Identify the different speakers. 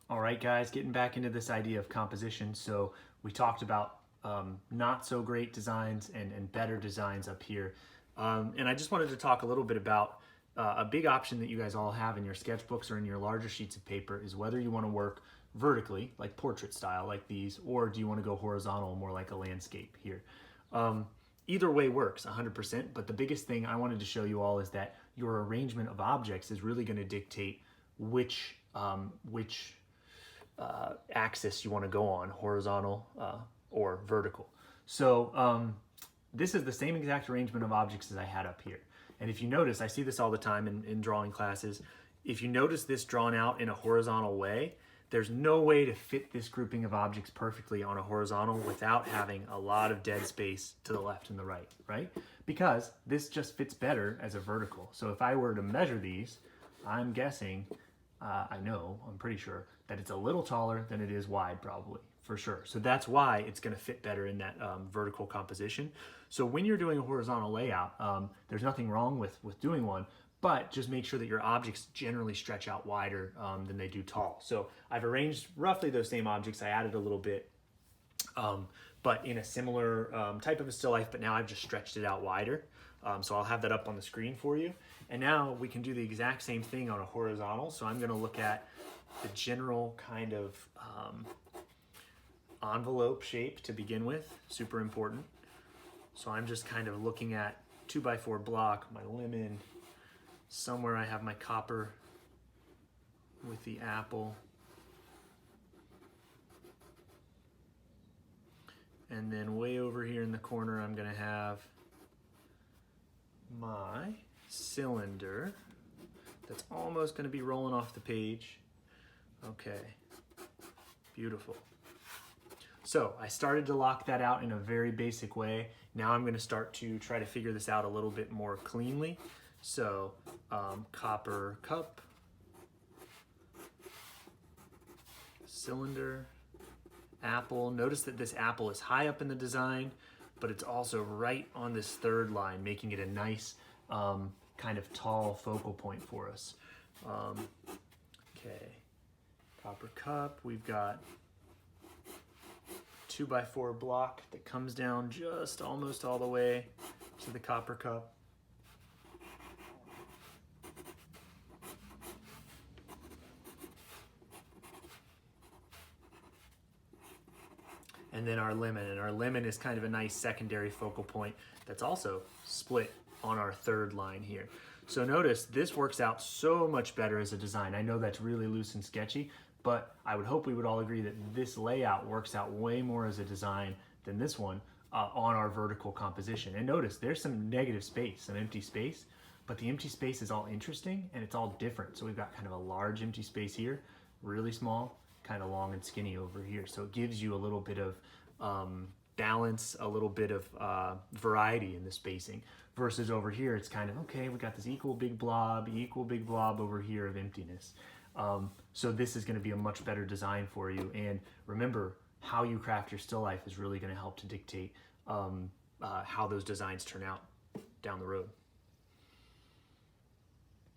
Speaker 1: All right, guys, getting back into this idea of composition. So we talked about not so great designs and better designs up here. And I just wanted to talk a little bit about a big option that you guys all have in your sketchbooks or in your larger sheets of paper is whether you want to work vertically, like portrait style, like these, or do you want to go horizontal, more like a landscape here. Either way works 100%, but the biggest thing I wanted to show you all is that your arrangement of objects is really going to dictate which axis you want to go on, horizontal or vertical. So this is the same exact arrangement of objects as I had up here. And if you notice, I see this all the time in drawing classes. If you notice this drawn out in a horizontal way, there's no way to fit this grouping of objects perfectly on a horizontal without having a lot of dead space to the left and the right, right? Because this just fits better as a vertical. So if I were to measure these, I'm guessing, I'm pretty sure that it's a little taller than it is wide, probably, for sure. So that's why it's going to fit better in that vertical composition. So when you're doing a horizontal layout, there's nothing wrong with doing one, but just make sure that your objects generally stretch out wider than they do tall. So I've arranged roughly those same objects. I added a little bit, but in a similar type of a still life, but now I've just stretched it out wider. So I'll have that up on the screen for you. And now we can do the exact same thing on a horizontal. So I'm going to look at the general kind of envelope shape to begin with, super important. So I'm just kind of looking at 2x4 block, my lemon, somewhere I have my copper with the apple. And then way over here in the corner, I'm gonna have my cylinder that's almost gonna be rolling off the page. Okay, beautiful. So I started to lock that out in a very basic way. Now I'm gonna start to try to figure this out a little bit more cleanly. So copper cup, cylinder, apple. Notice that this apple is high up in the design, but it's also right on this third line, making it a nice kind of tall focal point for us. Okay, copper cup, we've got 2x4 block that comes down just almost all the way to the copper cup. And then our lemon is kind of a nice secondary focal point that's also split on our third line here. So notice this works out so much better as a design. I know that's really loose and sketchy, but I would hope we would all agree that this layout works out way more as a design than this one on our vertical composition. And notice there's some negative space, some empty space, but the empty space is all interesting and it's all different. So we've got kind of a large empty space here, really small, kind of long and skinny over here. So it gives you a little bit of balance, a little bit of variety in the spacing, versus over here it's kind of, okay, we got this equal big blob over here of emptiness. So this is going to be a much better design for you. And remember, how you craft your still life is really going to help to dictate how those designs turn out down the road.